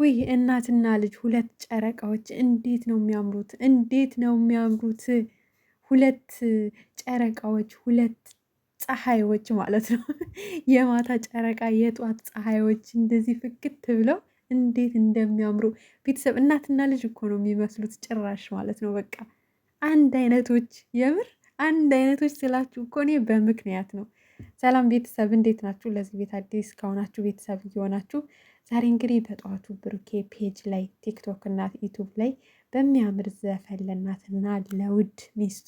ውይ እናትና ልጅ ሁለት ጨረቃዎች እንዴት ነው የሚያምሩት! እንዴት ነው የሚያምሩት! ሁለት ጨረቃዎች ሁለት ፀሐዮች ማለት ነው። የማታ ጨረቃ የጧት ፀሐዮች እንደዚህ ፍክት ብለው እንዴት እንደሚያምሩ ቤተሰብ እናትና ልጅ እኮ ነው የሚመስሉት ጭራሽ ማለት ነው። በቃ አንድ አይነቶች የምር አንድ አይነቶች ስላችሁ እኮ እኔ በምክንያት ነው። ሰላም ቤተሰብ እንዴት ናችሁ? ለዚህ ቤት አዲስ ከሆናችሁ ቤተሰብ እየሆናችሁ ዛሬ እንግዲህ በጠዋቱ ብሩኬ ፔጅ ላይ ቲክቶክ እና ዩቱብ ላይ በሚያምር ዘፈን ለእናትና ለውድ ሚስቱ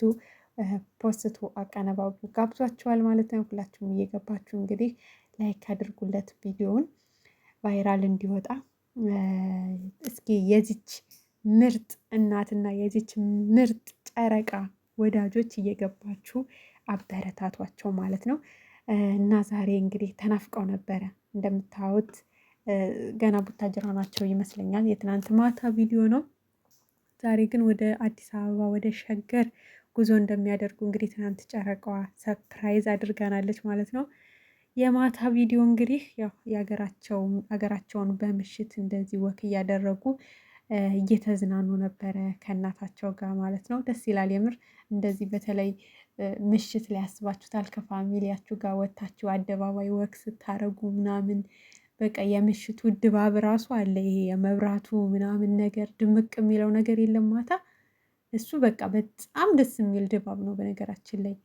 ፖስቶ አቀነባብሮ ጋብዟቸዋል ማለት ነው። ሁላችሁም እየገባችሁ እንግዲህ ላይክ አድርጉለት ቪዲዮውን ቫይራል እንዲወጣ። እስኪ የዚች ምርጥ እናትና የዚች ምርጥ ጨረቃ ወዳጆች እየገባችሁ አበረታቷቸው ማለት ነው። እና ዛሬ እንግዲህ ተናፍቀው ነበረ እንደምታዩት ገና ቡታጅራ ናቸው ይመስለኛል። የትናንት ማታ ቪዲዮ ነው። ዛሬ ግን ወደ አዲስ አበባ ወደ ሸገር ጉዞ እንደሚያደርጉ እንግዲህ ትናንት ጨረቃዋ ሰፕራይዝ አድርጋናለች ማለት ነው። የማታ ቪዲዮ እንግዲህ ያው የሀገራቸውን በምሽት እንደዚህ ወክ እያደረጉ እየተዝናኑ ነበረ ከእናታቸው ጋር ማለት ነው። ደስ ይላል የምር እንደዚህ በተለይ ምሽት ላይ ያስባችሁታል ከፋሚሊያችሁ ጋር ወጥታችሁ አደባባይ ወክ ስታረጉ ምናምን በቃ የምሽቱ ድባብ ራሱ አለ። ይሄ የመብራቱ ምናምን ነገር ድምቅ የሚለው ነገር የለም ማታ እሱ በቃ በጣም ደስ የሚል ድባብ ነው። በነገራችን ላይ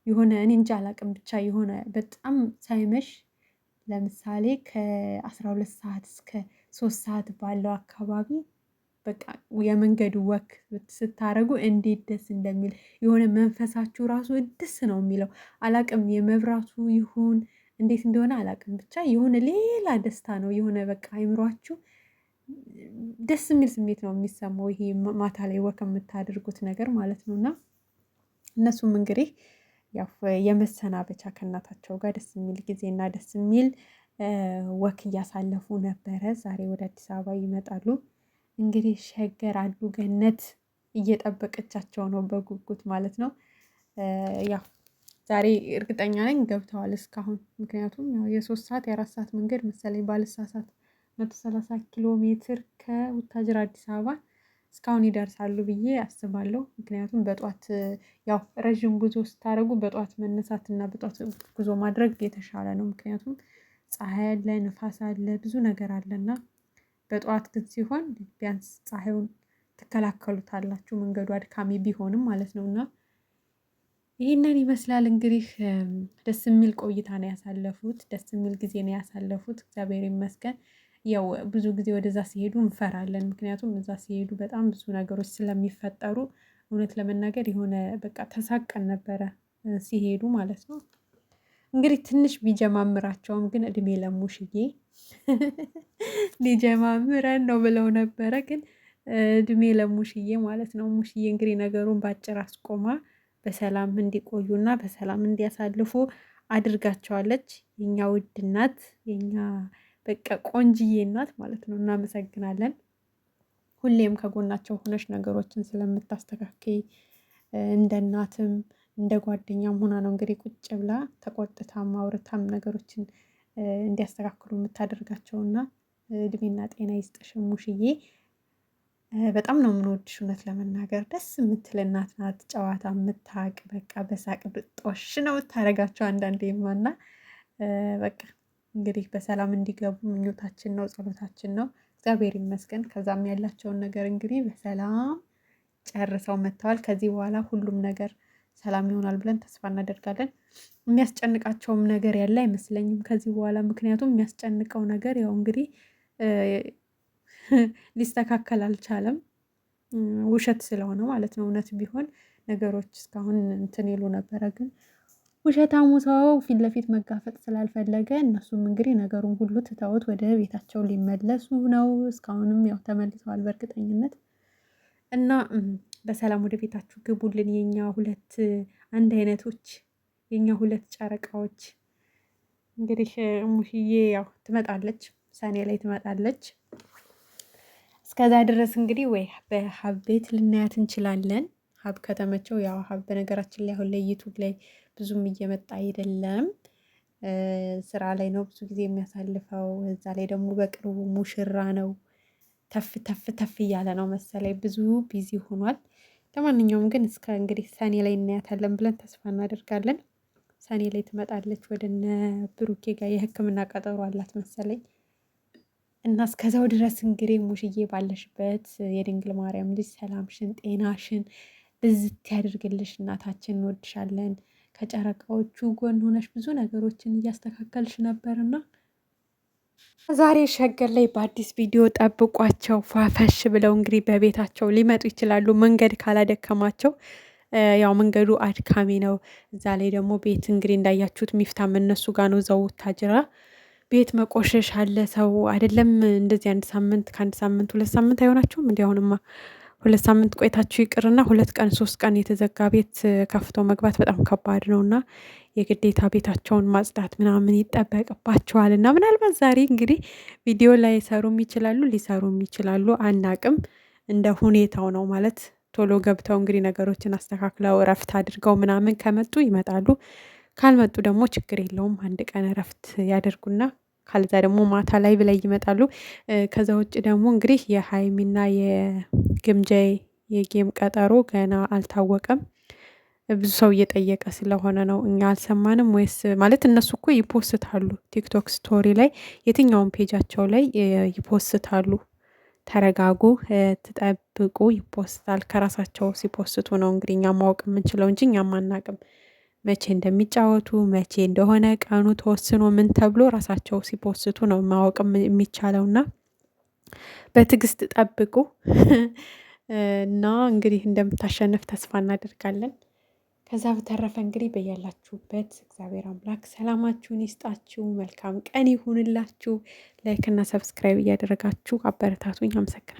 የሆነ እኔ እንጃ አላቅም ብቻ የሆነ በጣም ሳይመሽ ለምሳሌ ከ12 ሰዓት እስከ 3 ሰዓት ባለው አካባቢ በቃ የመንገዱ ወክ ስታረጉ እንዴት ደስ እንደሚል የሆነ መንፈሳችሁ ራሱ ደስ ነው የሚለው። አላቅም የመብራቱ ይሁን እንዴት እንደሆነ አላቅም ብቻ የሆነ ሌላ ደስታ ነው የሆነ በቃ አይምሯችሁ ደስ የሚል ስሜት ነው የሚሰማው። ይሄ ማታ ላይ ወክ የምታደርጉት ነገር ማለት ነው። እና እነሱም እንግዲህ ያው የመሰናበቻ ከእናታቸው ጋር ደስ የሚል ጊዜ እና ደስ የሚል ወክ እያሳለፉ ነበረ። ዛሬ ወደ አዲስ አበባ ይመጣሉ። እንግዲህ ሸገር አዱ ገነት እየጠበቀቻቸው ነው በጉጉት ማለት ነው። ያው ዛሬ እርግጠኛ ነኝ ገብተዋል እስካሁን። ምክንያቱም ያው የ3 ሰዓት የ4 ሰዓት መንገድ መሰለኝ ባልሳሳት 130 ኪሎ ሜትር ከቡታጅራ አዲስ አበባ እስካሁን ይደርሳሉ ብዬ አስባለሁ። ምክንያቱም በጧት ያው ረዥም ጉዞ ስታደርጉ በጧት መነሳት እና በጧት ጉዞ ማድረግ የተሻለ ነው። ምክንያቱም ፀሐይ አለ፣ ንፋስ አለ፣ ብዙ ነገር አለና በጠዋት ግን ሲሆን ቢያንስ ፀሐዩን ትከላከሉታላችሁ መንገዱ አድካሚ ቢሆንም ማለት ነው። እና ይህንን ይመስላል እንግዲህ ደስ የሚል ቆይታ ነው ያሳለፉት። ደስ የሚል ጊዜ ነው ያሳለፉት። እግዚአብሔር ይመስገን። ያው ብዙ ጊዜ ወደዛ ሲሄዱ እንፈራለን። ምክንያቱም እዛ ሲሄዱ በጣም ብዙ ነገሮች ስለሚፈጠሩ እውነት ለመናገር የሆነ በቃ ተሳቀን ነበረ ሲሄዱ ማለት ነው። እንግዲህ ትንሽ ቢጀማምራቸውም ግን እድሜ ለሙሽዬ ሊጀማምረን ነው ብለው ነበረ። ግን እድሜ ለሙሽዬ ማለት ነው። ሙሽዬ እንግዲህ ነገሩን በአጭር አስቆማ በሰላም እንዲቆዩና በሰላም እንዲያሳልፉ አድርጋቸዋለች። የኛ ውድ እናት የኛ በቃ ቆንጅዬ እናት ማለት ነው። እናመሰግናለን። ሁሌም ከጎናቸው ሆነሽ ነገሮችን ስለምታስተካክይ እንደ እናትም እንደ ጓደኛም ሆና ነው እንግዲህ ቁጭ ብላ ተቆጥታም አውርታም ነገሮችን እንዲያስተካክሉ የምታደርጋቸውና እድሜና ጤና ይስጥሽ ሙሽዬ። በጣም ነው የምንወድሽ። እውነት ለመናገር ደስ የምትል እናት ናት። ጨዋታ የምታውቅ በቃ በሳቅ ጦሽ ነው የምታደርጋቸው አንዳንዴማ። እና በቃ እንግዲህ በሰላም እንዲገቡ ምኞታችን ነው፣ ጸሎታችን ነው። እግዚአብሔር ይመስገን። ከዛም ያላቸውን ነገር እንግዲህ በሰላም ጨርሰው መጥተዋል። ከዚህ በኋላ ሁሉም ነገር ሰላም ይሆናል ብለን ተስፋ እናደርጋለን። የሚያስጨንቃቸውም ነገር ያለ አይመስለኝም ከዚህ በኋላ። ምክንያቱም የሚያስጨንቀው ነገር ያው እንግዲህ ሊስተካከል አልቻለም። ውሸት ስለሆነ ማለት ነው። እውነት ቢሆን ነገሮች እስካሁን እንትን ይሉ ነበረ። ግን ውሸታሙ ሰው ፊት ለፊት መጋፈጥ ስላልፈለገ እነሱም እንግዲህ ነገሩን ሁሉ ትተውት ወደ ቤታቸው ሊመለሱ ነው። እስካሁንም ያው ተመልሰዋል በእርግጠኝነት። እና በሰላም ወደ ቤታችሁ ግቡልን የኛ ሁለት አንድ አይነቶች የኛ ሁለት ጨረቃዎች። እንግዲህ ሙሽዬ ያው ትመጣለች፣ ሰኔ ላይ ትመጣለች። እስከዛ ድረስ እንግዲህ ወይ በሀብ ቤት ልናያት እንችላለን። ሀብ ከተመቸው ያው ሀብ በነገራችን ላይ አሁን ላይ ዩቱብ ላይ ብዙም እየመጣ አይደለም፣ ስራ ላይ ነው ብዙ ጊዜ የሚያሳልፈው። እዛ ላይ ደግሞ በቅርቡ ሙሽራ ነው ተፍ ተፍ ተፍ እያለ ነው መሰለኝ፣ ብዙ ቢዚ ሆኗል። ለማንኛውም ግን እስከ እንግዲህ ሰኔ ላይ እናያታለን ብለን ተስፋ እናደርጋለን። ሰኔ ላይ ትመጣለች ወደነ ብሩኬ ጋር የሕክምና ቀጠሮ አላት መሰለኝ። እና እስከዛው ድረስ እንግዲህ ሙሽዬ ባለሽበት የድንግል ማርያም ልጅ ሰላምሽን ጤናሽን ብዝት ያድርግልሽ። እናታችን እንወድሻለን። ከጨረቃዎቹ ጎን ሆነሽ ብዙ ነገሮችን እያስተካከልሽ ነበርና ዛሬ ሸገር ላይ በአዲስ ቪዲዮ ጠብቋቸው። ፏፈሽ ብለው እንግዲህ በቤታቸው ሊመጡ ይችላሉ፣ መንገድ ካላደከማቸው። ያው መንገዱ አድካሚ ነው። እዛ ላይ ደግሞ ቤት እንግዲህ እንዳያችሁት ሚፍታም እነሱ ጋር ነው፣ እዛው ታጅራ ቤት መቆሸሽ አለ። ሰው አይደለም እንደዚህ አንድ ሳምንት ከአንድ ሳምንት 2 ሳምንት አይሆናቸውም። እንዲ አሁንማ 2 ሳምንት ቆይታችሁ ይቅርና 2 ቀን 3 ቀን የተዘጋ ቤት ከፍቶ መግባት በጣም ከባድ ነው እና የግዴታ ቤታቸውን ማጽዳት ምናምን ይጠበቅባቸዋል። እና ምናልባት ዛሬ እንግዲህ ቪዲዮ ላይ ሰሩም ይችላሉ፣ ሊሰሩም ይችላሉ፣ አናቅም። እንደ ሁኔታው ነው ማለት ቶሎ ገብተው እንግዲህ ነገሮችን አስተካክለው እረፍት አድርገው ምናምን ከመጡ ይመጣሉ። ካልመጡ ደግሞ ችግር የለውም፣ አንድ ቀን እረፍት ያደርጉና ካልዛ ደግሞ ማታ ላይ ብላይ ይመጣሉ። ከዛ ውጭ ደግሞ እንግዲህ የሀይሚና የግምጃይ የጌም ቀጠሮ ገና አልታወቀም። ብዙ ሰው እየጠየቀ ስለሆነ ነው። እኛ አልሰማንም ወይስ ማለት እነሱ እኮ ይፖስታሉ ቲክቶክ ስቶሪ ላይ የትኛውም ፔጃቸው ላይ ይፖስታሉ። ተረጋጉ፣ ትጠብቁ፣ ይፖስታል። ከራሳቸው ሲፖስቱ ነው እንግዲህ እኛ ማወቅ የምንችለው እንጂ እኛም አናቅም መቼ እንደሚጫወቱ መቼ እንደሆነ ቀኑ ተወስኖ ምን ተብሎ ራሳቸው ሲፖስቱ ነው ማወቅ የሚቻለውና በትዕግስት ጠብቁ። እና እንግዲህ እንደምታሸንፍ ተስፋ እናደርጋለን። ከዛ በተረፈ እንግዲህ በያላችሁበት እግዚአብሔር አምላክ ሰላማችሁን ይስጣችሁ፣ መልካም ቀን ይሁንላችሁ። ላይክ እና ሰብስክራይብ እያደረጋችሁ አበረታቱኝ። አመሰግናለሁ።